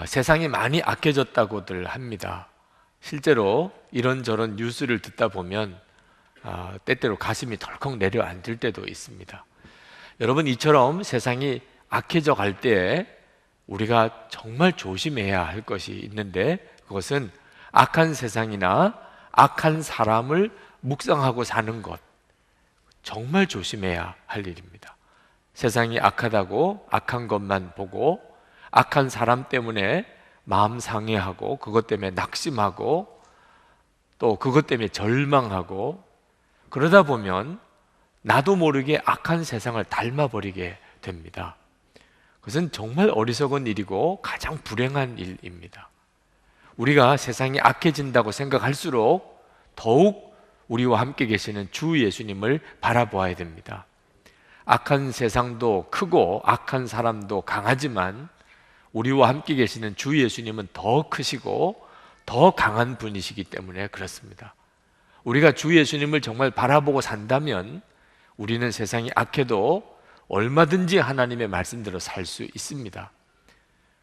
세상이 많이 악해졌다고들 합니다. 실제로 이런저런 뉴스를 듣다 보면 때때로 가슴이 덜컥 내려앉을 때도 있습니다. 여러분, 이처럼 세상이 악해져 갈 때에 우리가 정말 조심해야 할 것이 있는데, 그것은 악한 세상이나 악한 사람을 묵상하고 사는 것, 정말 조심해야 할 일입니다. 세상이 악하다고 악한 것만 보고 악한 사람 때문에 마음 상해하고 그것 때문에 낙심하고 또 그것 때문에 절망하고, 그러다 보면 나도 모르게 악한 세상을 닮아버리게 됩니다. 그것은 정말 어리석은 일이고 가장 불행한 일입니다. 우리가 세상이 악해진다고 생각할수록 더욱 우리와 함께 계시는 주 예수님을 바라보아야 됩니다. 악한 세상도 크고 악한 사람도 강하지만 우리와 함께 계시는 주 예수님은 더 크시고 더 강한 분이시기 때문에 그렇습니다. 우리가 주 예수님을 정말 바라보고 산다면 우리는 세상이 악해도 얼마든지 하나님의 말씀대로 살 수 있습니다.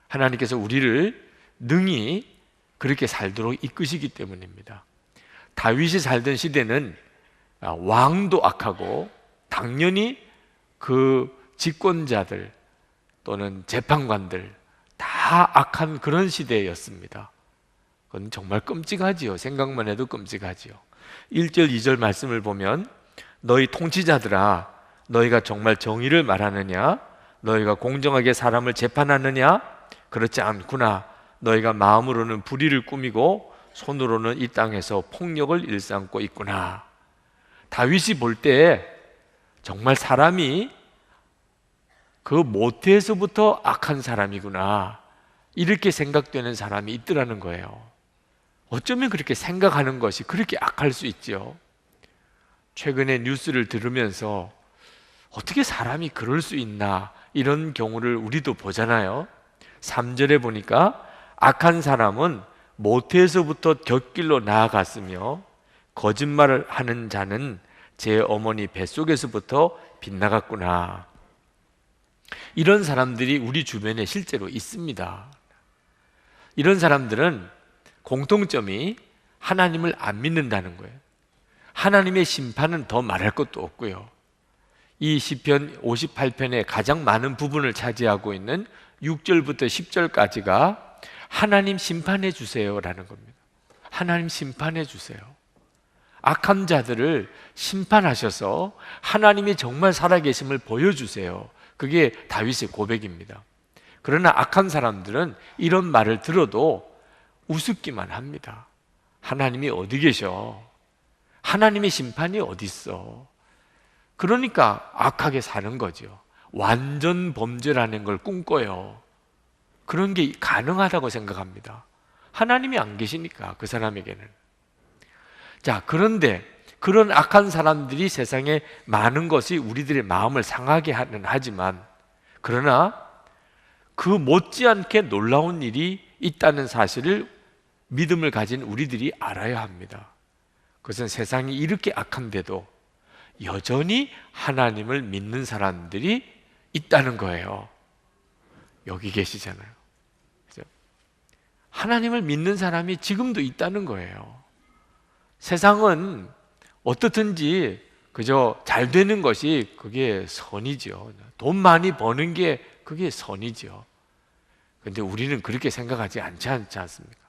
하나님께서 우리를 능히 그렇게 살도록 이끄시기 때문입니다. 다윗이 살던 시대는 왕도 악하고 당연히 그 집권자들 또는 재판관들 다 악한 그런 시대였습니다. 그건 정말 끔찍하지요. 생각만 해도 끔찍하지요. 1절 2절 말씀을 보면, 너희 통치자들아, 너희가 정말 정의를 말하느냐? 너희가 공정하게 사람을 재판하느냐? 그렇지 않구나. 너희가 마음으로는 불의를 꾸미고 손으로는 이 땅에서 폭력을 일삼고 있구나. 다윗이 볼 때 정말 사람이 그 모태에서부터 악한 사람이구나, 이렇게 생각되는 사람이 있더라는 거예요. 어쩌면 그렇게 생각하는 것이 그렇게 악할 수 있죠. 최근에 뉴스를 들으면서 어떻게 사람이 그럴 수 있나, 이런 경우를 우리도 보잖아요. 3절에 보니까 악한 사람은 모태에서부터 곁길로 나아갔으며 거짓말을 하는 자는 제 어머니 뱃속에서부터 빗나갔구나. 이런 사람들이 우리 주변에 실제로 있습니다. 이런 사람들은 공통점이 하나님을 안 믿는다는 거예요. 하나님의 심판은 더 말할 것도 없고요. 이 시편 58편의 가장 많은 부분을 차지하고 있는 6절부터 10절까지가 하나님 심판해 주세요라는 겁니다. 하나님 심판해 주세요. 악한 자들을 심판하셔서 하나님이 정말 살아계심을 보여주세요. 그게 다윗의 고백입니다. 그러나 악한 사람들은 이런 말을 들어도 우습기만 합니다. 하나님이 어디 계셔? 하나님의 심판이 어디 있어? 그러니까 악하게 사는 거죠. 완전 범죄라는 걸 꿈꿔요. 그런 게 가능하다고 생각합니다. 하나님이 안 계시니까 그 사람에게는. 자, 그런데 그런 악한 사람들이 세상에 많은 것이 우리들의 마음을 상하게 하지만, 그러나 그 못지않게 놀라운 일이 있다는 사실을 믿음을 가진 우리들이 알아야 합니다. 그것은 세상이 이렇게 악한데도 여전히 하나님을 믿는 사람들이 있다는 거예요. 여기 계시잖아요. 그죠? 하나님을 믿는 사람이 지금도 있다는 거예요. 세상은 어떻든지 그저 잘 되는 것이 그게 선이죠. 돈 많이 버는 게 그게 선이죠. 그런데 우리는 그렇게 생각하지 않지 않습니까?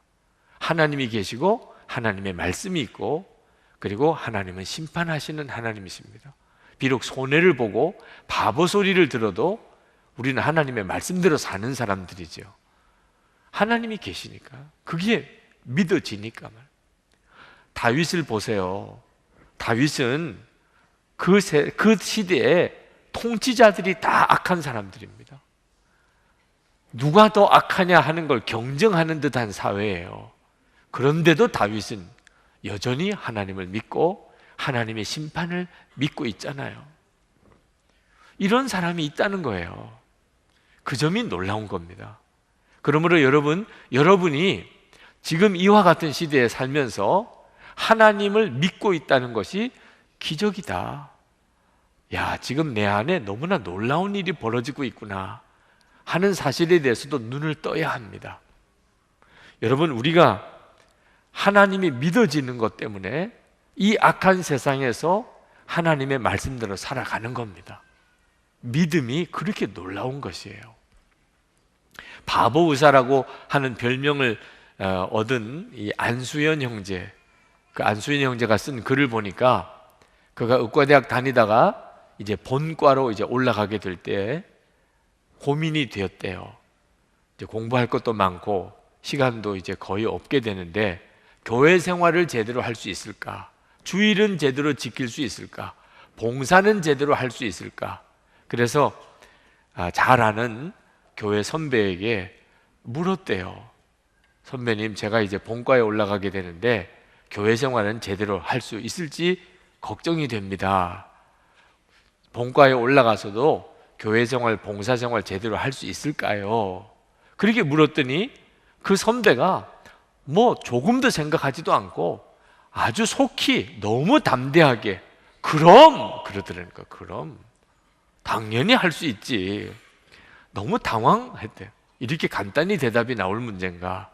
하나님이 계시고 하나님의 말씀이 있고, 그리고 하나님은 심판하시는 하나님이십니다. 비록 손해를 보고 바보 소리를 들어도 우리는 하나님의 말씀대로 사는 사람들이죠. 하나님이 계시니까, 그게 믿어지니까. 다윗을 보세요. 다윗은 그 시대에 통치자들이 다 악한 사람들입니다. 누가 더 악하냐 하는 걸 경쟁하는 듯한 사회예요. 그런데도 다윗은 여전히 하나님을 믿고 하나님의 심판을 믿고 있잖아요. 이런 사람이 있다는 거예요. 그 점이 놀라운 겁니다. 그러므로 여러분이 지금 이와 같은 시대에 살면서 하나님을 믿고 있다는 것이 기적이다. 야, 지금 내 안에 너무나 놀라운 일이 벌어지고 있구나 하는 사실에 대해서도 눈을 떠야 합니다. 여러분, 우리가 하나님이 믿어지는 것 때문에 이 악한 세상에서 하나님의 말씀대로 살아가는 겁니다. 믿음이 그렇게 놀라운 것이에요. 바보 의사라고 하는 별명을 얻은 이 안수연 형제, 그 안수연 형제가 쓴 글을 보니까 그가 의과대학 다니다가 이제 본과로 이제 올라가게 될 때 고민이 되었대요. 이제 공부할 것도 많고 시간도 이제 거의 없게 되는데 교회 생활을 제대로 할 수 있을까? 주일은 제대로 지킬 수 있을까? 봉사는 제대로 할 수 있을까? 그래서 잘 아는 교회 선배에게 물었대요. 선배님, 제가 이제 본과에 올라가게 되는데 교회 생활은 제대로 할 수 있을지 걱정이 됩니다. 본과에 올라가서도 교회 생활, 봉사 생활 제대로 할 수 있을까요? 그렇게 물었더니 그 선배가 뭐 조금도 생각하지도 않고 아주 속히 너무 담대하게 그럼 그러더라니까. 그럼 당연히 할 수 있지. 너무 당황했대요. 이렇게 간단히 대답이 나올 문제인가?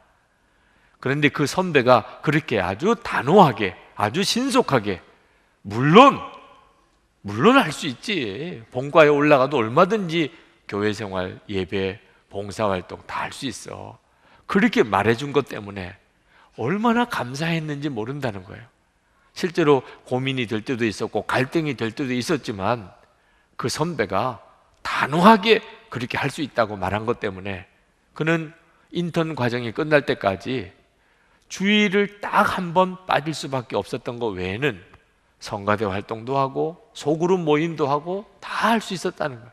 그런데 그 선배가 그렇게 아주 단호하게, 아주 신속하게 물론 할 수 있지. 본과에 올라가도 얼마든지 교회 생활, 예배, 봉사활동 다 할 수 있어. 그렇게 말해준 것 때문에 얼마나 감사했는지 모른다는 거예요. 실제로 고민이 될 때도 있었고 갈등이 될 때도 있었지만 그 선배가 단호하게 그렇게 할 수 있다고 말한 것 때문에 그는 인턴 과정이 끝날 때까지 주일을 딱 한 번 빠질 수밖에 없었던 것 외에는 성가대 활동도 하고 소그룹 모임도 하고 다 할 수 있었다는 거예요.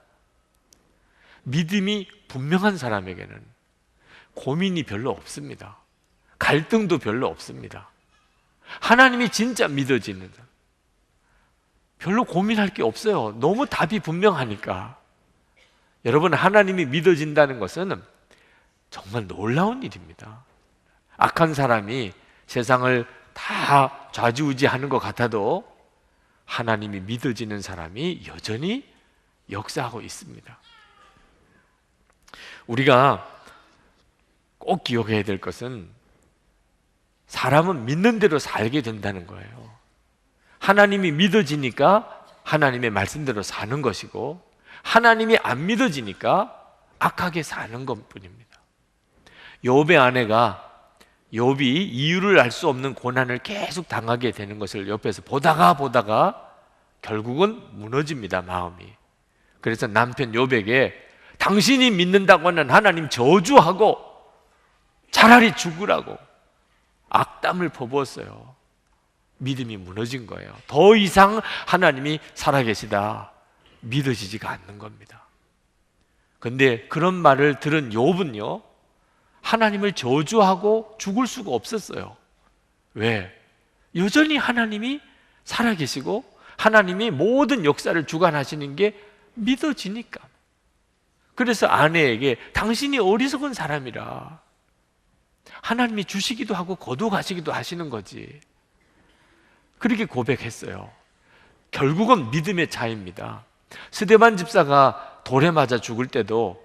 믿음이 분명한 사람에게는 고민이 별로 없습니다. 갈등도 별로 없습니다. 하나님이 진짜 믿어지는 사람, 별로 고민할 게 없어요. 너무 답이 분명하니까. 여러분, 하나님이 믿어진다는 것은 정말 놀라운 일입니다. 악한 사람이 세상을 다 좌지우지하는 것 같아도 하나님이 믿어지는 사람이 여전히 역사하고 있습니다. 우리가 꼭 기억해야 될 것은 사람은 믿는 대로 살게 된다는 거예요. 하나님이 믿어지니까 하나님의 말씀대로 사는 것이고 하나님이 안 믿어지니까 악하게 사는 것뿐입니다. 욥의 아내가 욥이 이유를 알 수 없는 고난을 계속 당하게 되는 것을 옆에서 보다가 결국은 무너집니다, 마음이. 그래서 남편 욥에게 당신이 믿는다고 하는 하나님 저주하고 차라리 죽으라고 악담을 퍼부었어요. 믿음이 무너진 거예요. 더 이상 하나님이 살아계시다 믿어지지가 않는 겁니다. 그런데 그런 말을 들은 욥은요, 하나님을 저주하고 죽을 수가 없었어요. 왜? 여전히 하나님이 살아계시고 하나님이 모든 역사를 주관하시는 게 믿어지니까. 그래서 아내에게 당신이 어리석은 사람이라, 하나님이 주시기도 하고 거두가시기도 하시는 거지, 그렇게 고백했어요. 결국은 믿음의 차이입니다. 스데반 집사가 돌에 맞아 죽을 때도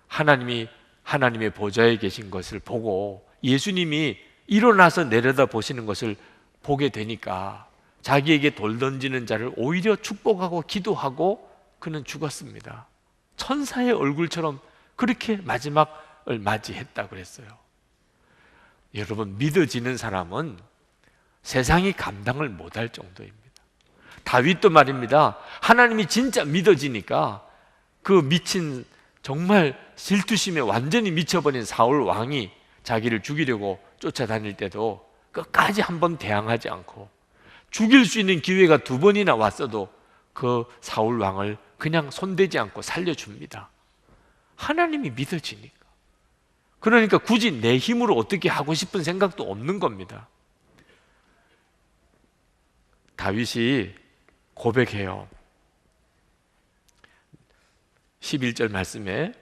하나님이 하나님의 보좌에 계신 것을 보고 예수님이 일어나서 내려다 보시는 것을 보게 되니까 자기에게 돌 던지는 자를 오히려 축복하고 기도하고 그는 죽었습니다. 천사의 얼굴처럼 그렇게 마지막을 맞이했다 그랬어요. 여러분, 믿어지는 사람은 세상이 감당을 못할 정도입니다. 다윗도 말입니다. 하나님이 진짜 믿어지니까 그 미친, 정말 질투심에 완전히 미쳐버린 사울 왕이 자기를 죽이려고 쫓아다닐 때도 끝까지 한번 대항하지 않고 죽일 수 있는 기회가 2번이나 왔어도 그 사울 왕을 그냥 손대지 않고 살려줍니다. 하나님이 믿어지니까. 그러니까 굳이 내 힘으로 어떻게 하고 싶은 생각도 없는 겁니다. 다윗이 고백해요. 11절 말씀에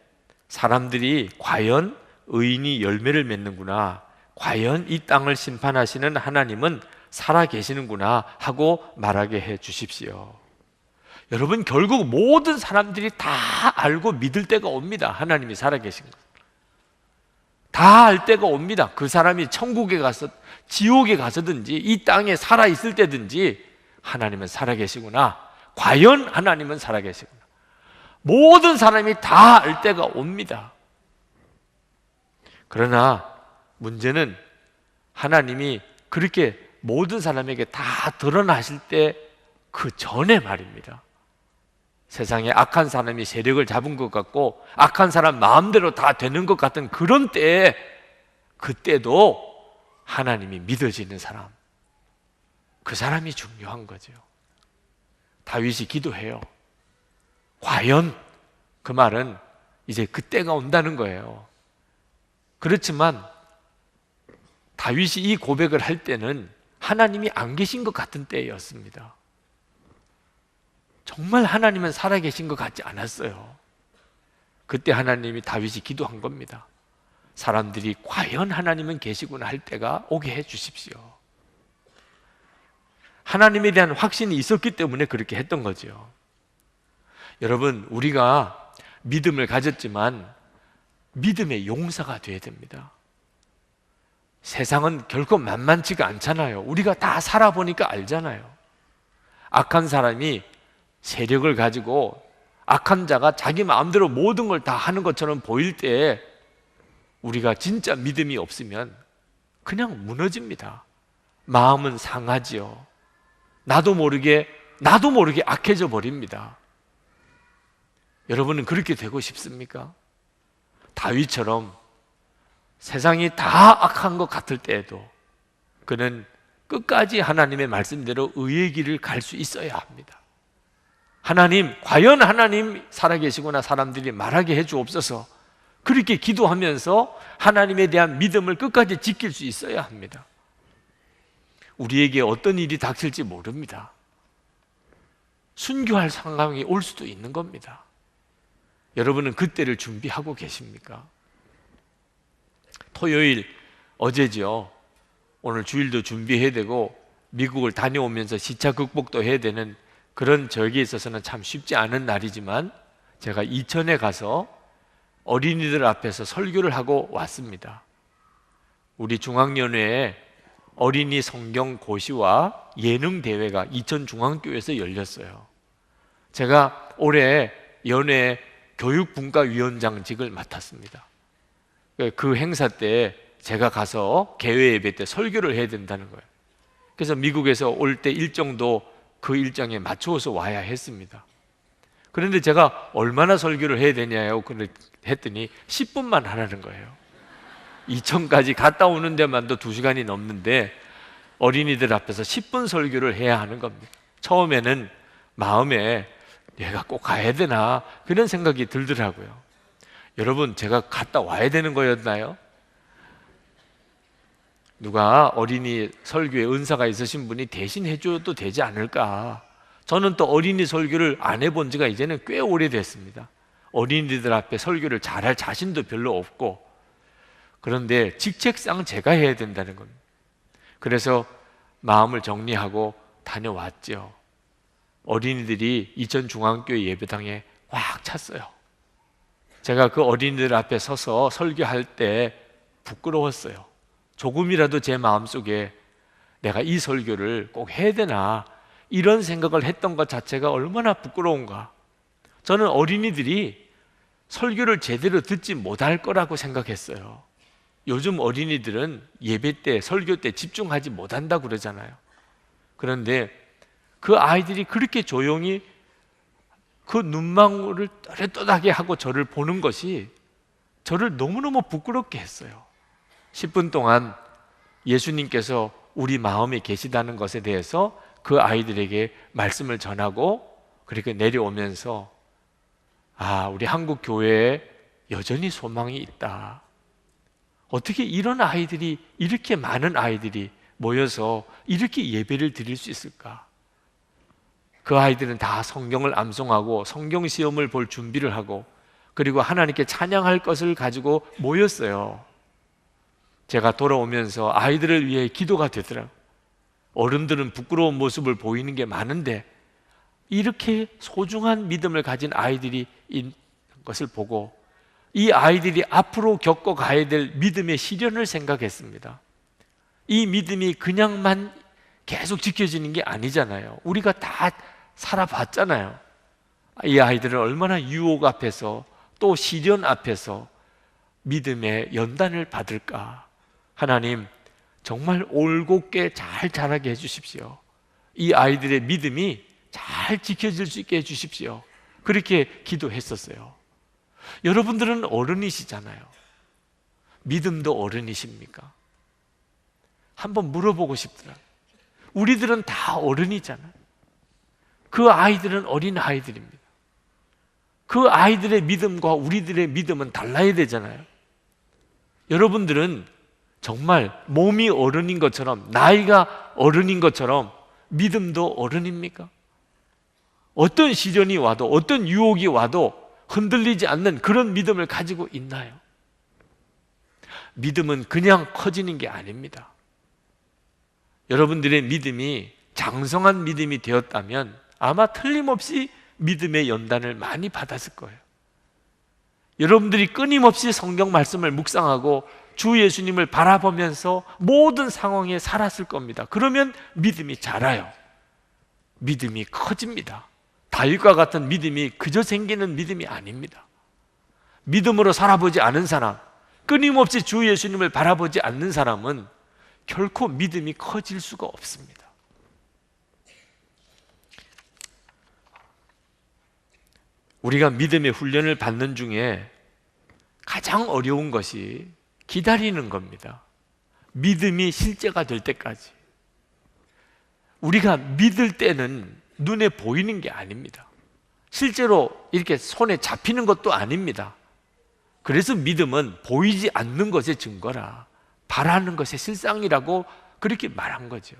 사람들이 과연 의인이 열매를 맺는구나, 과연 이 땅을 심판하시는 하나님은 살아계시는구나 하고 말하게 해 주십시오. 여러분, 결국 모든 사람들이 다 알고 믿을 때가 옵니다. 하나님이 살아계신 것. 다 알 때가 옵니다. 그 사람이 천국에 가서 지옥에 가서든지 이 땅에 살아있을 때든지 하나님은 살아계시구나, 과연 하나님은 살아계시구나, 모든 사람이 다 알 때가 옵니다. 그러나 문제는 하나님이 그렇게 모든 사람에게 다 드러나실 때 그 전에 말입니다. 세상에 악한 사람이 세력을 잡은 것 같고 악한 사람 마음대로 다 되는 것 같은 그런 때에, 그때도 하나님이 믿어지는 사람, 그 사람이 중요한 거죠. 다윗이 기도해요. 과연, 그 말은 이제 그때가 온다는 거예요. 그렇지만 다윗이 이 고백을 할 때는 하나님이 안 계신 것 같은 때였습니다. 정말 하나님은 살아계신 것 같지 않았어요. 그때 하나님이 다윗이 기도한 겁니다. 사람들이 과연 하나님은 계시구나 할 때가 오게 해 주십시오. 하나님에 대한 확신이 있었기 때문에 그렇게 했던 거죠. 여러분, 우리가 믿음을 가졌지만 믿음의 용사가 되어야 됩니다. 세상은 결코 만만치가 않잖아요. 우리가 다 살아보니까 알잖아요. 악한 사람이 세력을 가지고 악한 자가 자기 마음대로 모든 걸 다 하는 것처럼 보일 때 우리가 진짜 믿음이 없으면 그냥 무너집니다. 마음은 상하지요. 나도 모르게 악해져 버립니다. 여러분은 그렇게 되고 싶습니까? 다윗처럼 세상이 다 악한 것 같을 때에도 그는 끝까지 하나님의 말씀대로 의의 길을 갈 수 있어야 합니다. 하나님, 과연 하나님 살아계시구나 사람들이 말하게 해주옵소서, 그렇게 기도하면서 하나님에 대한 믿음을 끝까지 지킬 수 있어야 합니다. 우리에게 어떤 일이 닥칠지 모릅니다. 순교할 상황이 올 수도 있는 겁니다. 여러분은 그때를 준비하고 계십니까? 토요일, 어제죠. 오늘 주일도 준비해야 되고 미국을 다녀오면서 시차 극복도 해야 되는 그런 저에게 있어서는 참 쉽지 않은 날이지만 제가 이천에 가서 어린이들 앞에서 설교를 하고 왔습니다. 우리 중앙연회에 어린이 성경 고시와 예능 대회가 이천중앙교회에서 열렸어요. 제가 올해 연회 교육분과위원장직을 맡았습니다. 그 행사 때 제가 가서 개회 예배 때 설교를 해야 된다는 거예요. 그래서 미국에서 올 때 일정도 그 일정에 맞추어서 와야 했습니다. 그런데 제가 얼마나 설교를 해야 되냐고 했더니 10분만 하라는 거예요. 이천까지 갔다 오는 데만도 2시간이 넘는데 어린이들 앞에서 10분 설교를 해야 하는 겁니다. 처음에는 마음에 내가 꼭 가야 되나 그런 생각이 들더라고요. 여러분, 제가 갔다 와야 되는 거였나요? 누가 어린이 설교에 은사가 있으신 분이 대신 해줘도 되지 않을까? 저는 또 어린이 설교를 안 해본 지가 이제는 꽤 오래됐습니다. 어린이들 앞에 설교를 잘할 자신도 별로 없고, 그런데 직책상 제가 해야 된다는 겁니다. 그래서 마음을 정리하고 다녀왔죠. 어린이들이 이천중앙교회 예배당에 꽉 찼어요. 제가 그 어린이들 앞에 서서 설교할 때 부끄러웠어요. 조금이라도 제 마음속에 내가 이 설교를 꼭 해야 되나 이런 생각을 했던 것 자체가 얼마나 부끄러운가. 저는 어린이들이 설교를 제대로 듣지 못할 거라고 생각했어요. 요즘 어린이들은 예배 때, 설교 때 집중하지 못한다고 그러잖아요. 그런데 그 아이들이 그렇게 조용히 그 눈망울을 또렷또렷하게 하고 저를 보는 것이 저를 너무너무 부끄럽게 했어요. 10분 동안 예수님께서 우리 마음에 계시다는 것에 대해서 그 아이들에게 말씀을 전하고, 그렇게 내려오면서 우리 한국 교회에 여전히 소망이 있다. 어떻게 이런 아이들이, 이렇게 많은 아이들이 모여서 이렇게 예배를 드릴 수 있을까? 그 아이들은 다 성경을 암송하고 성경 시험을 볼 준비를 하고, 그리고 하나님께 찬양할 것을 가지고 모였어요. 제가 돌아오면서 아이들을 위해 기도가 되더라고요. 어른들은 부끄러운 모습을 보이는 게 많은데 이렇게 소중한 믿음을 가진 아이들이 있는 것을 보고 이 아이들이 앞으로 겪어가야 될 믿음의 시련을 생각했습니다. 이 믿음이 그냥만 계속 지켜지는 게 아니잖아요. 우리가 다 살아봤잖아요. 이 아이들은 얼마나 유혹 앞에서 또 시련 앞에서 믿음의 연단을 받을까. 하나님, 정말 올곧게 잘 자라게 해주십시오. 이 아이들의 믿음이 잘 지켜질 수 있게 해주십시오. 그렇게 기도했었어요. 여러분들은 어른이시잖아요. 믿음도 어른이십니까? 한번 물어보고 싶더라. 우리들은 다 어른이잖아요. 그 아이들은 어린 아이들입니다. 그 아이들의 믿음과 우리들의 믿음은 달라야 되잖아요. 여러분들은 정말 몸이 어른인 것처럼, 나이가 어른인 것처럼 믿음도 어른입니까? 어떤 시련이 와도, 어떤 유혹이 와도 흔들리지 않는 그런 믿음을 가지고 있나요? 믿음은 그냥 커지는 게 아닙니다. 여러분들의 믿음이 장성한 믿음이 되었다면 아마 틀림없이 믿음의 연단을 많이 받았을 거예요. 여러분들이 끊임없이 성경 말씀을 묵상하고 주 예수님을 바라보면서 모든 상황에 살았을 겁니다. 그러면 믿음이 자라요. 믿음이 커집니다. 다윗과 같은 믿음이 그저 생기는 믿음이 아닙니다. 믿음으로 살아보지 않은 사람, 끊임없이 주 예수님을 바라보지 않는 사람은 결코 믿음이 커질 수가 없습니다. 우리가 믿음의 훈련을 받는 중에 가장 어려운 것이 기다리는 겁니다. 믿음이 실제가 될 때까지. 우리가 믿을 때는 눈에 보이는 게 아닙니다. 실제로 이렇게 손에 잡히는 것도 아닙니다. 그래서 믿음은 보이지 않는 것의 증거라, 바라는 것의 실상이라고 그렇게 말한 거죠.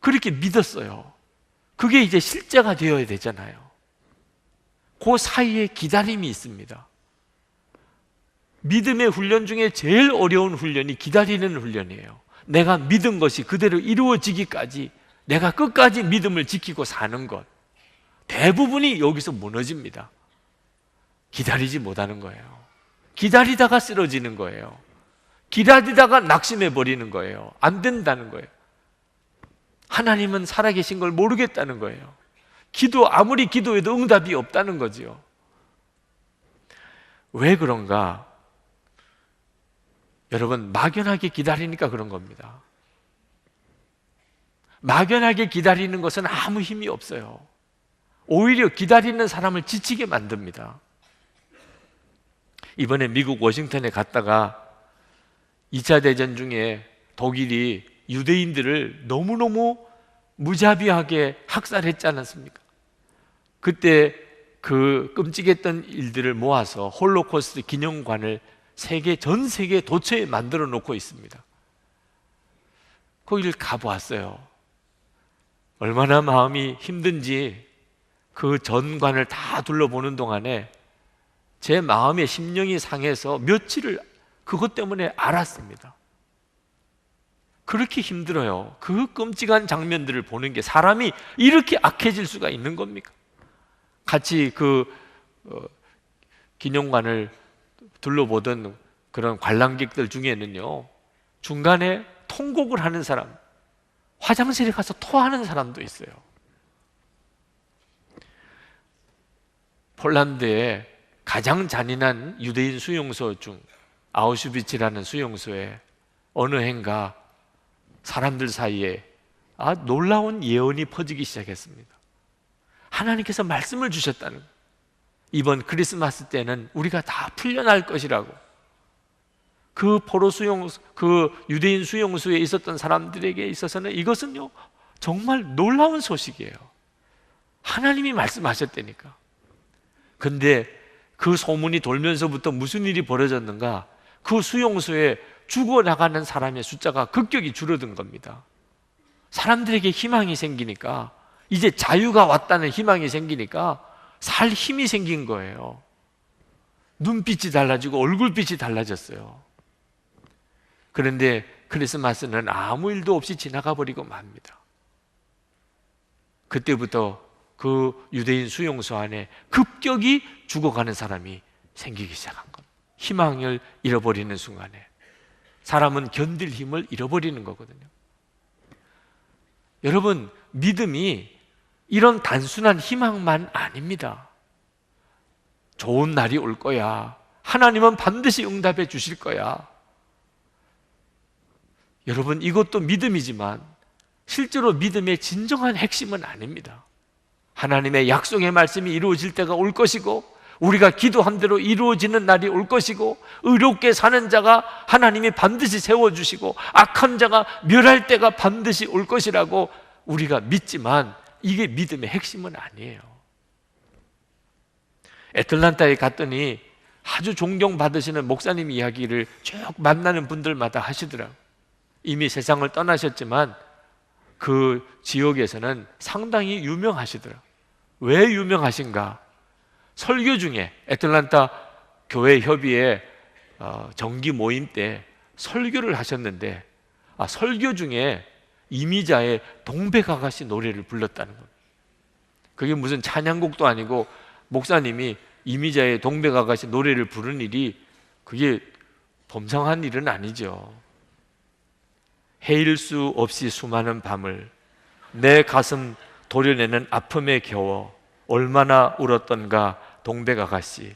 그렇게 믿었어요. 그게 이제 실제가 되어야 되잖아요. 그 사이에 기다림이 있습니다. 믿음의 훈련 중에 제일 어려운 훈련이 기다리는 훈련이에요. 내가 믿은 것이 그대로 이루어지기까지 내가 끝까지 믿음을 지키고 사는 것, 대부분이 여기서 무너집니다. 기다리지 못하는 거예요. 기다리다가 쓰러지는 거예요. 기다리다가 낙심해 버리는 거예요. 안 된다는 거예요. 하나님은 살아계신 걸 모르겠다는 거예요. 아무리 기도해도 응답이 없다는 거지요. 왜 그런가? 여러분, 막연하게 기다리니까 그런 겁니다. 막연하게 기다리는 것은 아무 힘이 없어요. 오히려 기다리는 사람을 지치게 만듭니다. 이번에 미국 워싱턴에 갔다가 2차 대전 중에 독일이 유대인들을 너무너무 무자비하게 학살했지 않았습니까? 그때 그 끔찍했던 일들을 모아서 홀로코스트 기념관을 전 세계 도처에 만들어 놓고 있습니다. 거기를 가보았어요. 얼마나 마음이 힘든지 그 전관을 다 둘러보는 동안에 제 마음의 심령이 상해서 며칠을 그것 때문에 알았습니다. 그렇게 힘들어요. 그 끔찍한 장면들을 보는 게 사람이 이렇게 악해질 수가 있는 겁니까? 같이 기념관을 둘러보던 그런 관람객들 중에는요, 중간에 통곡을 하는 사람, 화장실에 가서 토하는 사람도 있어요. 폴란드의 가장 잔인한 유대인 수용소 중 아우슈비츠라는 수용소에 어느 해인가 사람들 사이에 놀라운 예언이 퍼지기 시작했습니다. 하나님께서 말씀을 주셨다는 거예요. 이번 크리스마스 때는 우리가 다 풀려날 것이라고. 그 유대인 수용소에 있었던 사람들에게 있어서는 이것은요, 정말 놀라운 소식이에요. 하나님이 말씀하셨다니까. 근데 그 소문이 돌면서부터 무슨 일이 벌어졌는가? 그 수용소에 죽어나가는 사람의 숫자가 급격히 줄어든 겁니다. 사람들에게 희망이 생기니까, 이제 자유가 왔다는 희망이 생기니까 살 힘이 생긴 거예요. 눈빛이 달라지고 얼굴빛이 달라졌어요. 그런데 크리스마스는 아무 일도 없이 지나가 버리고 맙니다. 그때부터 그 유대인 수용소 안에 급격히 죽어가는 사람이 생기기 시작한 겁니다. 희망을 잃어버리는 순간에 사람은 견딜 힘을 잃어버리는 거거든요. 여러분, 믿음이 이런 단순한 희망만 아닙니다. 좋은 날이 올 거야. 하나님은 반드시 응답해 주실 거야. 여러분, 이것도 믿음이지만 실제로 믿음의 진정한 핵심은 아닙니다. 하나님의 약속의 말씀이 이루어질 때가 올 것이고, 우리가 기도한 대로 이루어지는 날이 올 것이고, 의롭게 사는 자가 하나님이 반드시 세워주시고, 악한 자가 멸할 때가 반드시 올 것이라고 우리가 믿지만, 이게 믿음의 핵심은 아니에요. 애틀란타에 갔더니 아주 존경받으시는 목사님 이야기를 쭉 만나는 분들마다 하시더라고요. 이미 세상을 떠나셨지만 그 지역에서는 상당히 유명하시더라고요. 왜 유명하신가? 설교 중에 애틀란타 교회 협의회 정기 모임 때 설교를 하셨는데, 설교 중에 이미자의 동백아가씨 노래를 불렀다는 겁니다. 그게 무슨 찬양곡도 아니고 목사님이 이미자의 동백아가씨 노래를 부른 일이 그게 범상한 일은 아니죠. 헤일 수 없이 수많은 밤을 내 가슴 도려내는 아픔에 겨워 얼마나 울었던가 동백아가씨.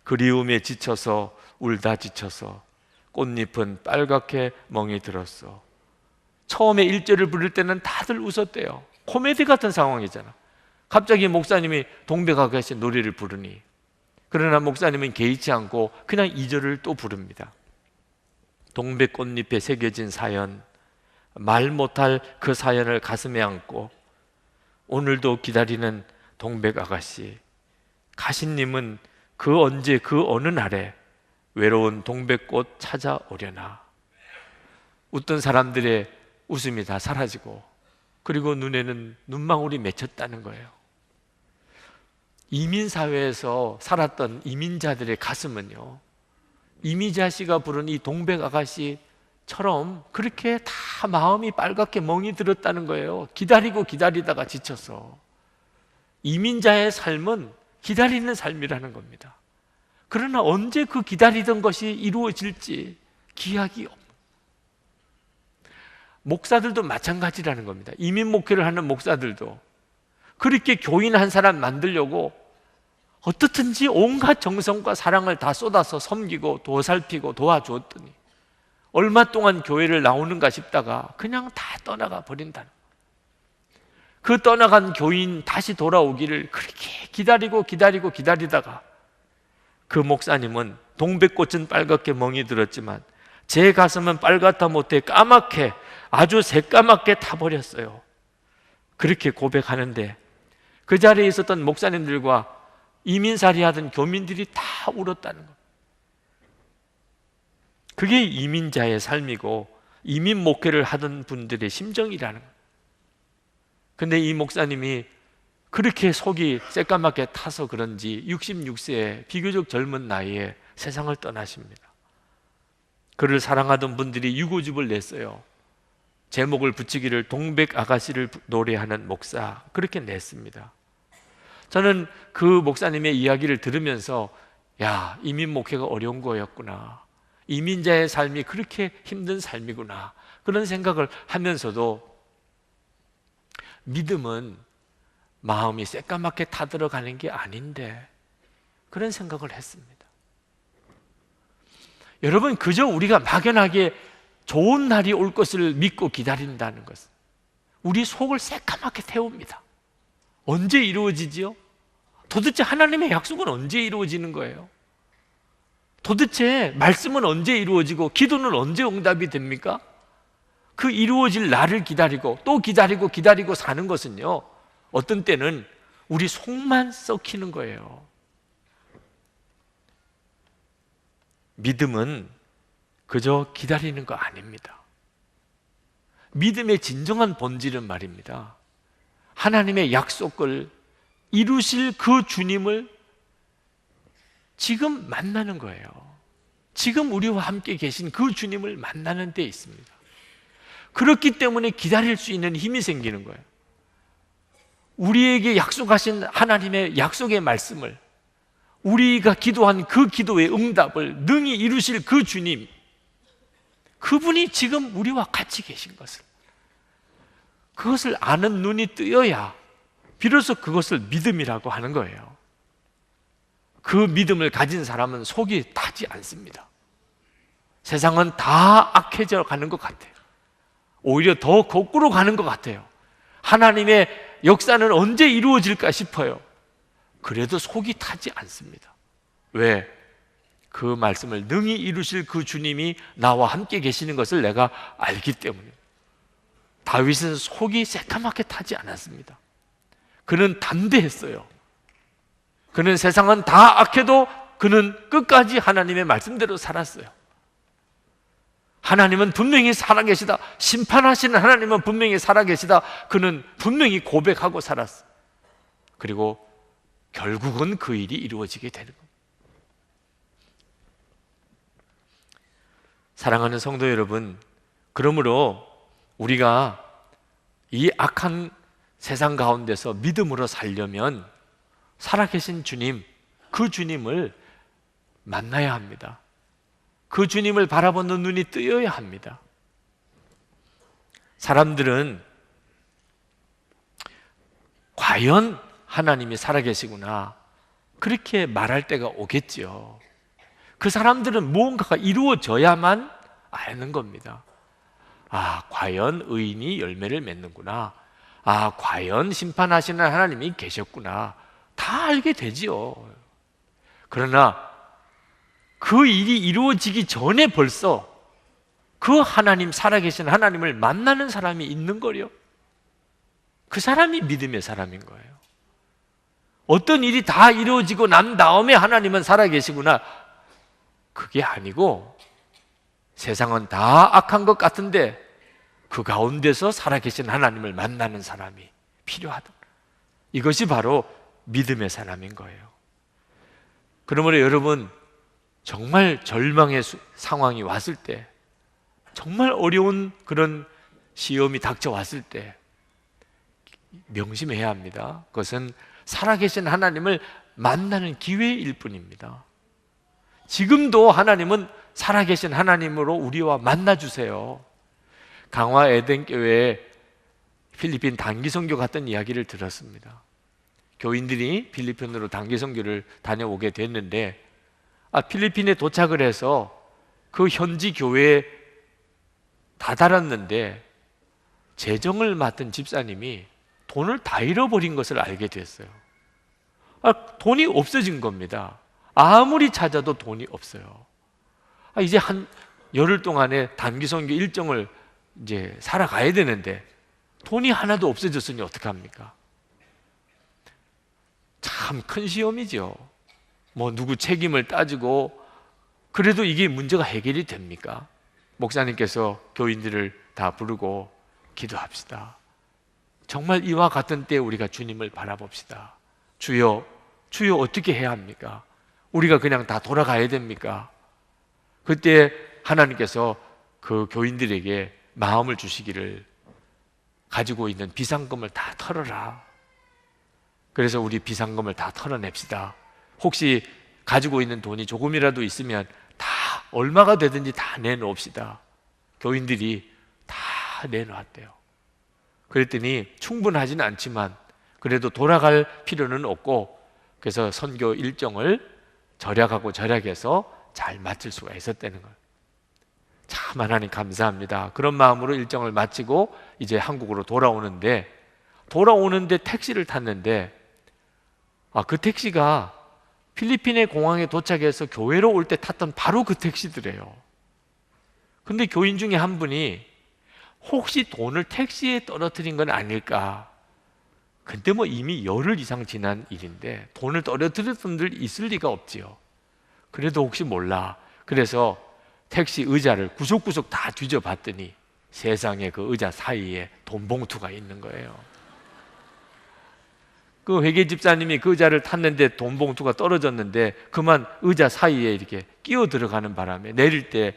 그리움에 지쳐서 울다 지쳐서 꽃잎은 빨갛게 멍이 들었어. 처음에 1절을 부를 때는 다들 웃었대요. 코미디 같은 상황이잖아. 갑자기 목사님이 동백아가씨 노래를 부르니, 그러나 목사님은 개의치 않고 그냥 2절을 또 부릅니다. 동백꽃잎에 새겨진 사연, 말 못할 그 사연을 가슴에 안고 오늘도 기다리는 동백아가씨. 가시님은 그 언제 그 어느 날에 외로운 동백꽃 찾아오려나. 웃던 사람들의 웃음이 다 사라지고, 그리고 눈에는 눈망울이 맺혔다는 거예요. 이민사회에서 살았던 이민자들의 가슴은요, 이미자 씨가 부른 이 동백아가씨처럼 그렇게 다 마음이 빨갛게 멍이 들었다는 거예요. 기다리고 기다리다가 지쳐서. 이민자의 삶은 기다리는 삶이라는 겁니다. 그러나 언제 그 기다리던 것이 이루어질지 기약이 없는, 목사들도 마찬가지라는 겁니다. 이민 목회를 하는 목사들도 그렇게 교인 한 사람 만들려고 어떻든지 온갖 정성과 사랑을 다 쏟아서 섬기고 도살피고 도와주었더니 얼마 동안 교회를 나오는가 싶다가 그냥 다 떠나가 버린다는 거예요. 그 떠나간 교인 다시 돌아오기를 그렇게 기다리다가 그 목사님은 동백꽃은 빨갛게 멍이 들었지만 제 가슴은 빨갛다 못해 까맣게, 아주 새까맣게 타버렸어요. 그렇게 고백하는데 그 자리에 있었던 목사님들과 이민살이 하던 교민들이 다 울었다는 것. 그게 이민자의 삶이고 이민 목회를 하던 분들의 심정이라는 것. 근데 이 목사님이 그렇게 속이 새까맣게 타서 그런지 66세에 비교적 젊은 나이에 세상을 떠나십니다. 그를 사랑하던 분들이 유고집을 냈어요. 제목을 붙이기를 동백아가씨를 노래하는 목사, 그렇게 냈습니다. 저는 그 목사님의 이야기를 들으면서 야, 이민 목회가 어려운 거였구나, 이민자의 삶이 그렇게 힘든 삶이구나, 그런 생각을 하면서도 믿음은 마음이 새까맣게 타들어가는 게 아닌데, 그런 생각을 했습니다. 여러분, 그저 우리가 막연하게 좋은 날이 올 것을 믿고 기다린다는 것은 우리 속을 새까맣게 태웁니다. 언제 이루어지지요? 도대체 하나님의 약속은 언제 이루어지는 거예요? 도대체 말씀은 언제 이루어지고 기도는 언제 응답이 됩니까? 그 이루어질 날을 기다리고 또 기다리고 사는 것은요, 어떤 때는 우리 속만 썩히는 거예요. 믿음은 그저 기다리는 거 아닙니다. 믿음의 진정한 본질은 말입니다, 하나님의 약속을 이루실 그 주님을 지금 만나는 거예요. 지금 우리와 함께 계신 그 주님을 만나는 데 있습니다. 그렇기 때문에 기다릴 수 있는 힘이 생기는 거예요. 우리에게 약속하신 하나님의 약속의 말씀을 우리가 기도한 그 기도의 응답을 능히 이루실 그 주님, 그분이 지금 우리와 같이 계신 것을, 그것을 아는 눈이 뜨여야 비로소 그것을 믿음이라고 하는 거예요. 그 믿음을 가진 사람은 속이 타지 않습니다. 세상은 다 악해져 가는 것 같아요. 오히려 더 거꾸로 가는 것 같아요. 하나님의 역사는 언제 이루어질까 싶어요. 그래도 속이 타지 않습니다. 왜? 그 말씀을 능히 이루실 그 주님이 나와 함께 계시는 것을 내가 알기 때문에. 다윗은 속이 새까맣게 타지 않았습니다. 그는 담대했어요. 그는 세상은 다 악해도 그는 끝까지 하나님의 말씀대로 살았어요. 하나님은 분명히 살아계시다, 심판하시는 하나님은 분명히 살아계시다, 그는 분명히 고백하고 살았어요. 그리고 결국은 그 일이 이루어지게 되는 겁니다. 사랑하는 성도 여러분, 그러므로 우리가 이 악한 세상 가운데서 믿음으로 살려면 살아계신 주님, 그 주님을 만나야 합니다. 그 주님을 바라보는 눈이 뜨여야 합니다. 사람들은 과연 하나님이 살아계시구나, 그렇게 말할 때가 오겠지요. 그 사람들은 무언가가 이루어져야만 아는 겁니다. 아, 과연 의인이 열매를 맺는구나. 아, 과연 심판하시는 하나님이 계셨구나. 다 알게 되지요. 그러나 그 일이 이루어지기 전에 벌써 그 하나님, 살아계신 하나님을 만나는 사람이 있는 거요. 그 사람이 믿음의 사람인 거예요. 어떤 일이 다 이루어지고 난 다음에 하나님은 살아계시구나, 그게 아니고 세상은 다 악한 것 같은데 그 가운데서 살아계신 하나님을 만나는 사람이 필요하다. 이것이 바로 믿음의 사람인 거예요. 그러므로 여러분, 정말 절망의 상황이 왔을 때, 정말 어려운 그런 시험이 닥쳐왔을 때 명심해야 합니다. 그것은 살아계신 하나님을 만나는 기회일 뿐입니다. 지금도 하나님은 살아계신 하나님으로 우리와 만나주세요. 강화 에덴교회에 필리핀 단기선교 갔던 이야기를 들었습니다. 교인들이 필리핀으로 단기선교를 다녀오게 됐는데, 필리핀에 도착을 해서 그 현지 교회에 다다랐는데 재정을 맡은 집사님이 돈을 다 잃어버린 것을 알게 됐어요. 돈이 없어진 겁니다. 아무리 찾아도 돈이 없어요. 이제 한 열흘 동안의 단기선교 일정을 이제 살아가야 되는데 돈이 하나도 없어졌으니 어떡합니까? 참 큰 시험이죠. 뭐 누구 책임을 따지고, 그래도 이게 문제가 해결이 됩니까? 목사님께서 교인들을 다 부르고 기도합시다. 정말 이와 같은 때 우리가 주님을 바라봅시다. 주여, 주여 어떻게 해야 합니까? 우리가 그냥 다 돌아가야 됩니까? 그때 하나님께서 그 교인들에게 마음을 주시기를, 가지고 있는 비상금을 다 털어라. 그래서 우리 비상금을 다 털어냅시다. 혹시 가지고 있는 돈이 조금이라도 있으면 다 얼마가 되든지 다 내놓읍시다. 교인들이 다 내놓았대요. 그랬더니 충분하지는 않지만 그래도 돌아갈 필요는 없고, 그래서 선교 일정을 절약하고 절약해서 잘 마칠 수가 있었다는 거예요. 참 하나님 감사합니다. 그런 마음으로 일정을 마치고 이제 한국으로 돌아오는데 택시를 탔는데, 그 택시가 필리핀의 공항에 도착해서 교회로 올 때 탔던 바로 그 택시들이에요. 근데 교인 중에 한 분이 혹시 돈을 택시에 떨어뜨린 건 아닐까? 근데 뭐 이미 열흘 이상 지난 일인데 돈을 떨어뜨린 분들 있을 리가 없지요. 그래도 혹시 몰라. 그래서 택시 의자를 구석구석 다 뒤져봤더니 세상에 그 의자 사이에 돈 봉투가 있는 거예요. 그 회계 집사님이 그 의자를 탔는데 돈 봉투가 떨어졌는데 그만 의자 사이에 이렇게 끼어 들어가는 바람에 내릴 때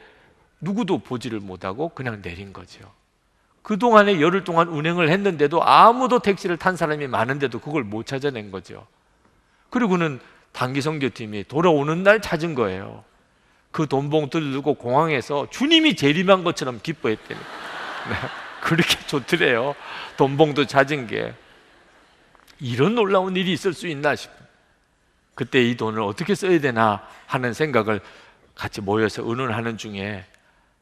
누구도 보지를 못하고 그냥 내린 거죠. 그동안에 열흘 동안 운행을 했는데도 아무도 택시를 탄 사람이 많은데도 그걸 못 찾아낸 거죠. 그리고는 단기 선교팀이 돌아오는 날 찾은 거예요. 그 돈봉투를 들고 공항에서 주님이 재림한 것처럼 기뻐했대요. 네, 그렇게 좋더래요. 돈봉투 찾은 게. 이런 놀라운 일이 있을 수 있나 싶어요. 그때 이 돈을 어떻게 써야 되나 하는 생각을 같이 모여서 의논하는 중에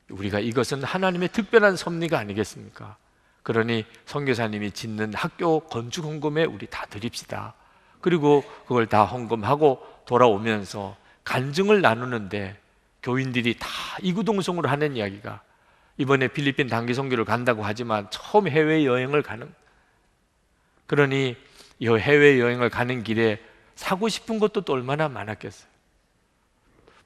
우리가 이것은 하나님의 특별한 섭리가 아니겠습니까? 그러니 선교사님이 짓는 학교 건축 헌금에 우리 다 드립시다. 그리고 그걸 다 헌금하고 돌아오면서 간증을 나누는데 교인들이 다 이구동성으로 하는 이야기가, 이번에 필리핀 단기 선교를 간다고 하지만 처음 해외여행을 가는, 그러니 이 해외여행을 가는 길에 사고 싶은 것도 또 얼마나 많았겠어요.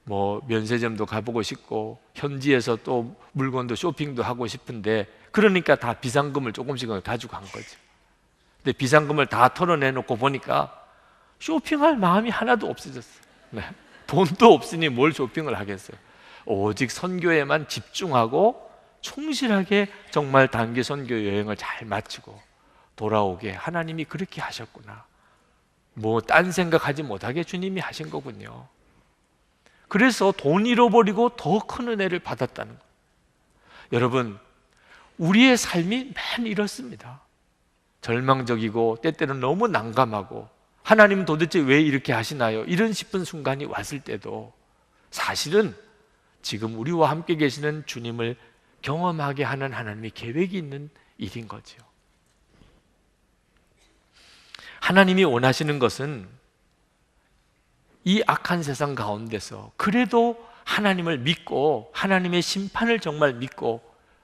뭐 면세점도 가보고 싶고 현지에서 또 물건도 쇼핑도 하고 싶은데, 그러니까 다 비상금을 조금씩은 가지고 간 거죠. 근데 비상금을 다 털어내놓고 보니까 쇼핑할 마음이 하나도 없어졌어요. 네. 돈도 없으니 뭘 쇼핑을 하겠어요. 오직 선교에만 집중하고 충실하게 정말 단기 선교 여행을 잘 마치고 돌아오게 하나님이 그렇게 하셨구나. 뭐 딴 생각하지 못하게 주님이 하신 거군요. 그래서 돈 잃어버리고 더 큰 은혜를 받았다는 거예요. 여러분, 우리의 삶이 맨 이렇습니다. 절망적이고 때때로는 너무 난감하고 하나님은 도대체 왜 이렇게 하시나요? 이런 싶은 순간이 왔을 때도 사실은 지금 우리와 함께 계시는 주님을 경험하게 하는 하나님의 계획이 있는 일인 거죠. 하나님이 원하시는 것은 이 악한 세상 가운데서 그래도 하나님을 믿고 하나님의 심판을 정말 믿고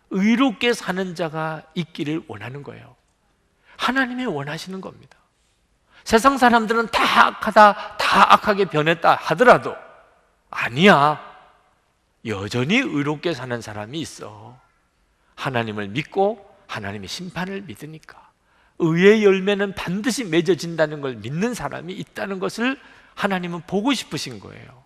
의롭게 사는 자가 있기를 원하는 거예요. 하나님이 원하시는 겁니다. 세상 사람들은 다 악하다, 다 악하게 변했다 하더라도 아니야, 여전히 의롭게 사는 사람이 있어. 하나님을 믿고 하나님의 심판을 믿으니까 의의 열매는 반드시 맺어진다는 걸 믿는 사람이 있다는 것을 하나님은 보고 싶으신 거예요.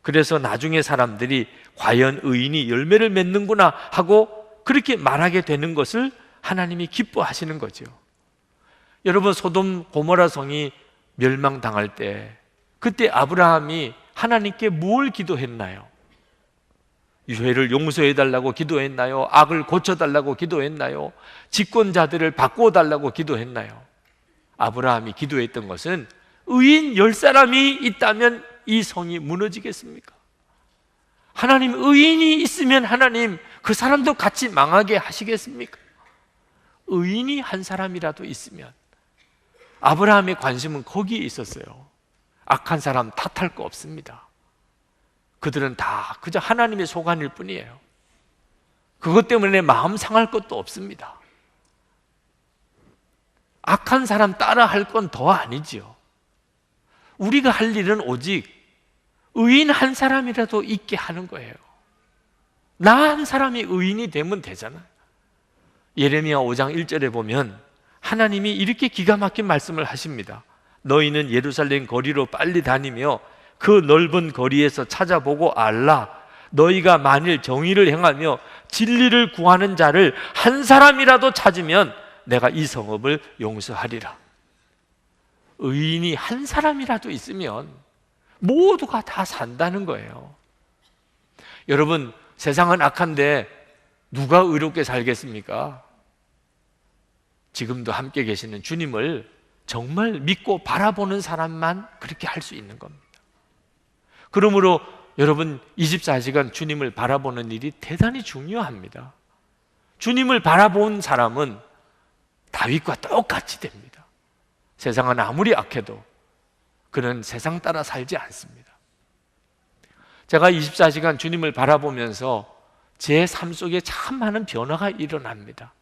그래서 나중에 사람들이 과연 의인이 열매를 맺는구나 하고 그렇게 말하게 되는 것을 하나님이 기뻐하시는 거죠. 여러분, 소돔 고모라 성이 멸망당할 때 그때 아브라함이 하나님께 뭘 기도했나요? 죄를 용서해달라고 기도했나요? 악을 고쳐달라고 기도했나요? 집권자들을 바꾸어달라고 기도했나요? 아브라함이 기도했던 것은 의인 10사람이 있다면 이 성이 무너지겠습니까? 하나님, 의인이 있으면 하나님 그 사람도 같이 망하게 하시겠습니까? 의인이 한 사람이라도 있으면, 아브라함의 관심은 거기에 있었어요. 악한 사람 탓할 거 없습니다. 그들은 다 그저 하나님의 소관일 뿐이에요. 그것 때문에 마음 상할 것도 없습니다. 악한 사람 따라 할 건 더 아니지요. 우리가 할 일은 오직 의인 한 사람이라도 있게 하는 거예요. 나 한 사람이 의인이 되면 되잖아요. 예레미야 5장 1절에 보면 하나님이 이렇게 기가 막힌 말씀을 하십니다. 너희는 예루살렘 거리로 빨리 다니며 그 넓은 거리에서 찾아보고 알라. 너희가 만일 정의를 행하며 진리를 구하는 자를 한 사람이라도 찾으면 내가 이 성읍을 용서하리라. 의인이 한 사람이라도 있으면 모두가 다 산다는 거예요. 여러분, 세상은 악한데 누가 의롭게 살겠습니까? 지금도 함께 계시는 주님을 정말 믿고 바라보는 사람만 그렇게 할 수 있는 겁니다. 그러므로 여러분, 24시간 주님을 바라보는 일이 대단히 중요합니다. 주님을 바라본 사람은 다윗과 똑같이 됩니다. 세상은 아무리 악해도 그는 세상 따라 살지 않습니다. 제가 24시간 주님을 바라보면서 제 삶 속에 참 많은 변화가 일어납니다.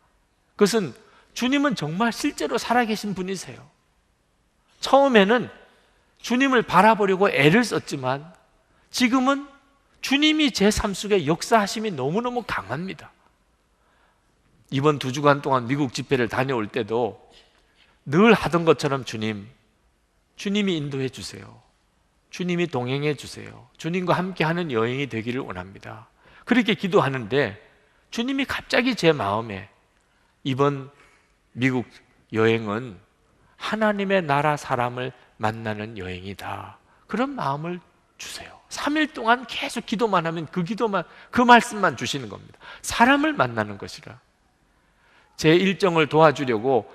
그것은 주님은 정말 실제로 살아계신 분이세요. 처음에는 주님을 바라보려고 애를 썼지만 지금은 주님이 제 삶 속에 역사하심이 너무너무 강합니다. 이번 2주간 동안 미국 집회를 다녀올 때도 늘 하던 것처럼 주님이 인도해 주세요. 주님이 동행해 주세요. 주님과 함께하는 여행이 되기를 원합니다. 그렇게 기도하는데 주님이 갑자기 제 마음에 이번 미국 여행은 하나님의 나라 사람을 만나는 여행이다. 그런 마음을 주세요. 3일 동안 계속 기도만 하면 그 말씀만 주시는 겁니다. 사람을 만나는 것이라. 제 일정을 도와주려고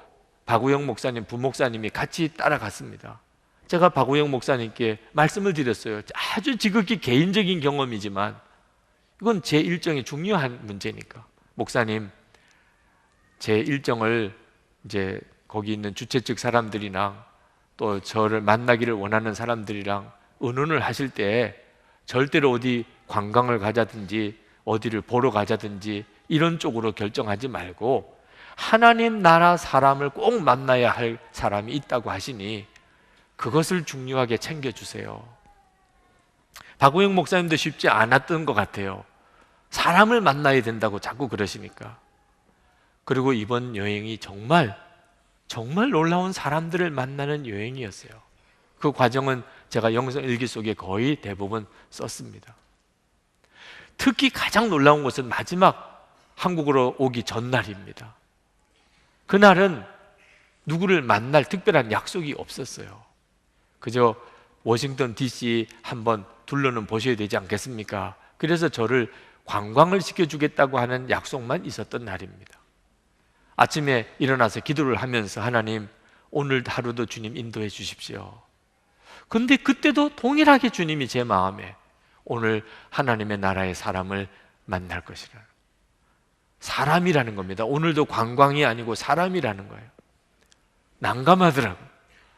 박우영 목사님, 부목사님이 같이 따라갔습니다. 제가 박우영 목사님께 말씀을 드렸어요. 아주 지극히 개인적인 경험이지만 이건 제 일정이 중요한 문제니까, 목사님, 제 일정을 이제 거기 있는 주최 측 사람들이랑 또 저를 만나기를 원하는 사람들이랑 의논을 하실 때 절대로 어디 관광을 가자든지 어디를 보러 가자든지 이런 쪽으로 결정하지 말고 하나님 나라 사람을 꼭 만나야 할 사람이 있다고 하시니 그것을 중요하게 챙겨주세요. 박우영 목사님도 쉽지 않았던 것 같아요. 사람을 만나야 된다고 자꾸 그러시니까. 그리고 이번 여행이 정말 놀라운 사람들을 만나는 여행이었어요. 그 과정은 제가 영성 일기 속에 거의 대부분 썼습니다. 특히 가장 놀라운 것은 마지막 한국으로 오기 전날입니다. 그날은 누구를 만날 특별한 약속이 없었어요. 그저 워싱턴 DC 한번 둘러는 보셔야 되지 않겠습니까? 그래서 저를 관광을 시켜주겠다고 하는 약속만 있었던 날입니다. 아침에 일어나서 기도를 하면서 하나님, 오늘 하루도 주님 인도해 주십시오. 근데 그때도 동일하게 주님이 제 마음에 오늘 하나님의 나라의 사람을 만날 것이라. 사람이라는 겁니다. 오늘도 관광이 아니고 사람이라는 거예요. 난감하더라고요.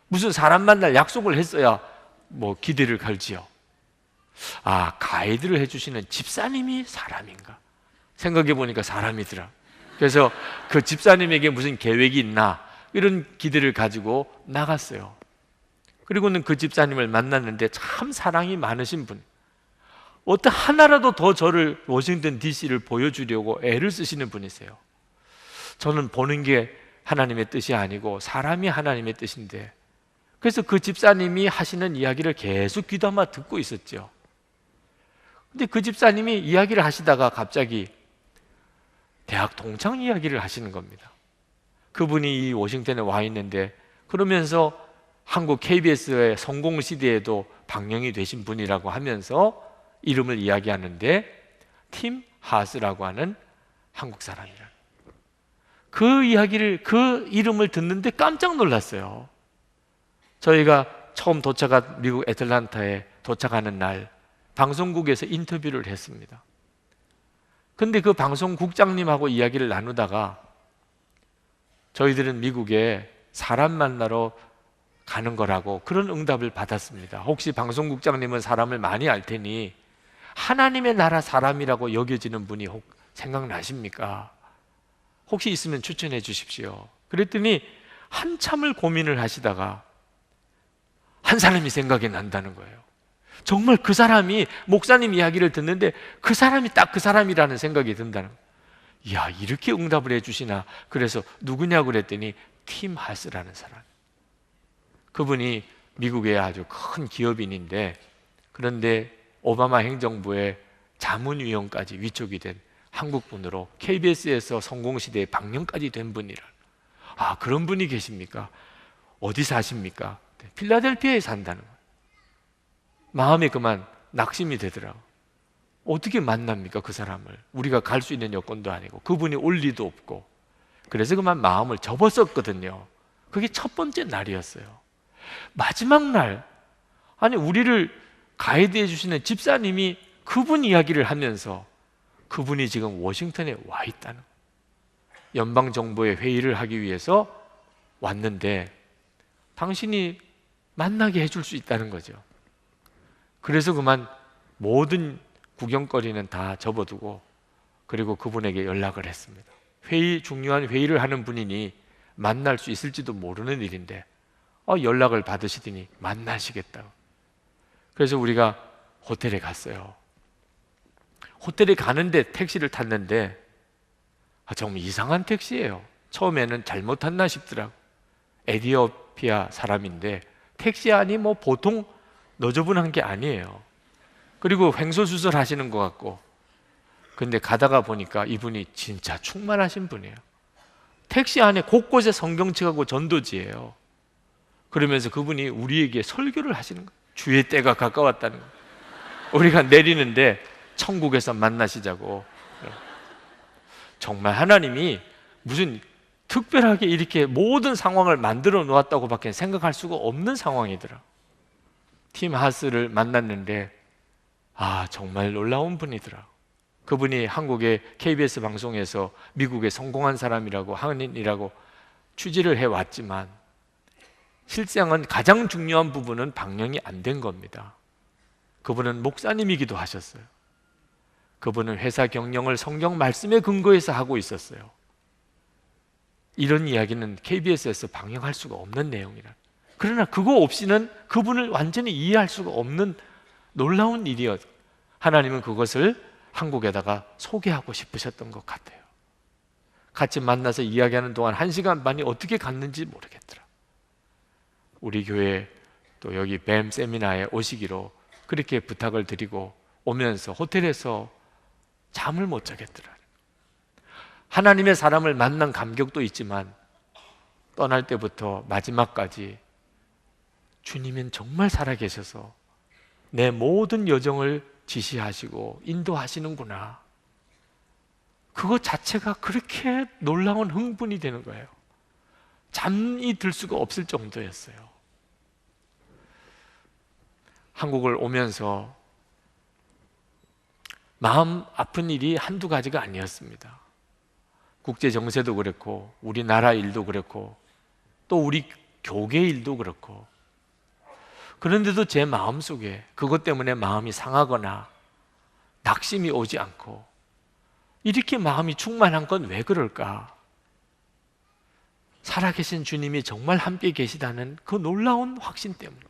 무슨 사람 만날 약속을 했어야 뭐 기대를 걸지요. 아, 가이드를 해주시는 집사님이 사람인가? 생각해 보니까 사람이더라. 그래서 그 집사님에게 무슨 계획이 있나 이런 기대를 가지고 나갔어요. 그리고는 그 집사님을 만났는데 참 사랑이 많으신 분, 어떤 하나라도 더 저를 워싱턴 DC를 보여주려고 애를 쓰시는 분이세요. 저는 보는 게 하나님의 뜻이 아니고 사람이 하나님의 뜻인데, 그래서 그 집사님이 하시는 이야기를 계속 귀담아 듣고 있었죠. 근데 그 집사님이 이야기를 하시다가 갑자기 대학 동창 이야기를 하시는 겁니다. 그분이 이 워싱턴에 와 있는데, 그러면서 한국 KBS의 성공시대에도 방영이 되신 분이라고 하면서 이름을 이야기하는데, 팀 하스라고 하는 한국 사람이라. 그 이야기를, 그 이름을 듣는데 깜짝 놀랐어요. 저희가 처음 도착한 미국 애틀랜타에 도착하는 날 방송국에서 인터뷰를 했습니다. 근데 그 방송국장님하고 이야기를 나누다가 저희들은 미국에 사람 만나러 가는 거라고 그런 응답을 받았습니다. 혹시 방송국장님은 사람을 많이 알 테니 하나님의 나라 사람이라고 여겨지는 분이 생각나십니까? 혹시 있으면 추천해 주십시오. 그랬더니 한참을 고민을 하시다가 한 사람이 생각이 난다는 거예요. 정말 그 사람이, 목사님 이야기를 듣는데 그 사람이 딱 그 사람이라는 생각이 든다는 거예요. 이야, 이렇게 응답을 해주시나. 그래서 누구냐고 그랬더니 팀 하스라는 사람. 그분이 미국의 아주 큰 기업인인데, 그런데 오바마 행정부의 자문위원까지 위촉이 된 한국분으로 KBS에서 성공시대에 방영까지 된 분이라. 아, 그런 분이 계십니까? 어디 사십니까? 필라델피아에 산다는 거예요. 마음에 그만 낙심이 되더라고요. 어떻게 만납니까, 그 사람을? 우리가 갈 수 있는 여건도 아니고 그분이 올 리도 없고. 그래서 그만 마음을 접었었거든요. 그게 첫 번째 날이었어요. 마지막 날, 아니 우리를 가이드해 주시는 집사님이 그분 이야기를 하면서 그분이 지금 워싱턴에 와 있다는, 연방정부의 회의를 하기 위해서 왔는데 당신이 만나게 해줄 수 있다는 거죠. 그래서 그만 모든 구경거리는 다 접어두고 그리고 그분에게 연락을 했습니다. 중요한 회의를 하는 분이니 만날 수 있을지도 모르는 일인데 연락을 받으시더니 만나시겠다고. 그래서 우리가 호텔에 갔어요. 호텔에 가는데 택시를 탔는데 정말 이상한 택시예요. 처음에는 잘못 탔나 싶더라고. 에티오피아 사람인데 택시 안이 뭐 보통 너저분한 게 아니에요. 그리고 횡설수설 하시는 것 같고. 근데 가다가 보니까 이분이 진짜 충만하신 분이에요. 택시 안에 곳곳에 성경책하고 전도지예요. 그러면서 그분이 우리에게 설교를 하시는 거예요. 주의 때가 가까웠다는 거예요. 우리가 내리는데 천국에서 만나시자고. 정말 하나님이 무슨 특별하게 이렇게 모든 상황을 만들어 놓았다고밖에 생각할 수가 없는 상황이더라. 팀 하스를 만났는데 정말 놀라운 분이더라. 그분이 한국의 KBS 방송에서 미국의 성공한 사람이라고 한인이라고 취재를 해왔지만 실상은 가장 중요한 부분은 방영이 안 된 겁니다. 그분은 목사님이기도 하셨어요. 그분은 회사 경영을 성경 말씀에 근거해서 하고 있었어요. 이런 이야기는 KBS에서 방영할 수가 없는 내용이라. 그러나 그거 없이는 그분을 완전히 이해할 수가 없는 놀라운 일이었. 하나님은 그것을 한국에다가 소개하고 싶으셨던 것 같아요. 같이 만나서 이야기하는 동안 1시간 반이 어떻게 갔는지 모르겠더라. 우리 교회 또 여기 뱀 세미나에 오시기로 그렇게 부탁을 드리고 오면서 호텔에서 잠을 못 자겠더라. 하나님의 사람을 만난 감격도 있지만 떠날 때부터 마지막까지 주님은 정말 살아계셔서 내 모든 여정을 지시하시고 인도하시는구나. 그것 자체가 그렇게 놀라운 흥분이 되는 거예요. 잠이 들 수가 없을 정도였어요. 한국을 오면서 마음 아픈 일이 한두 가지가 아니었습니다. 국제 정세도 그렇고 우리나라 일도 그렇고 또 우리 교계 일도 그렇고, 그런데도 제 마음속에 그것 때문에 마음이 상하거나 낙심이 오지 않고 이렇게 마음이 충만한 건 왜 그럴까? 살아계신 주님이 정말 함께 계시다는 그 놀라운 확신 때문에.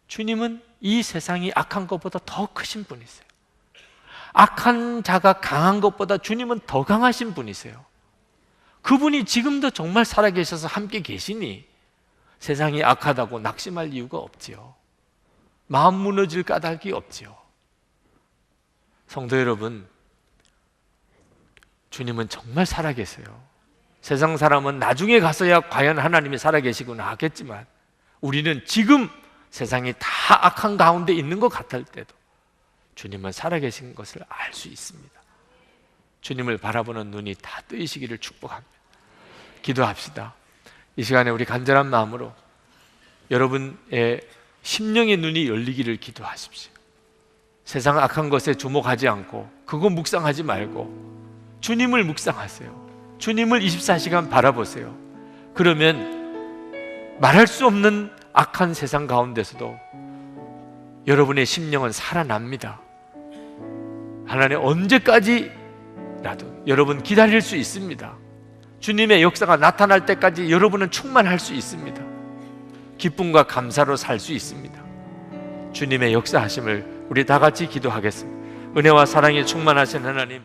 주님은 이 세상이 악한 것보다 더 크신 분이세요. 악한 자가 강한 것보다 주님은 더 강하신 분이세요. 그분이 지금도 정말 살아계셔서 함께 계시니 세상이 악하다고 낙심할 이유가 없지요. 마음 무너질 까닭이 없지요. 성도 여러분, 주님은 정말 살아계세요. 세상 사람은 나중에 가서야 과연 하나님이 살아계시구나 하겠지만 우리는 지금 세상이 다 악한 가운데 있는 것 같을 때도 주님은 살아계신 것을 알 수 있습니다. 주님을 바라보는 눈이 다 뜨이시기를 축복합니다. 기도합시다. 이 시간에 우리 간절한 마음으로 여러분의 심령의 눈이 열리기를 기도하십시오. 세상 악한 것에 주목하지 않고 그거 묵상하지 말고 주님을 묵상하세요. 주님을 24시간 바라보세요. 그러면 말할 수 없는 악한 세상 가운데서도 여러분의 심령은 살아납니다. 하나님 언제까지라도 여러분 기다릴 수 있습니다. 주님의 역사가 나타날 때까지 여러분은 충만할 수 있습니다. 기쁨과 감사로 살 수 있습니다. 주님의 역사하심을 우리 다 같이 기도하겠습니다. 은혜와 사랑에 충만하신 하나님,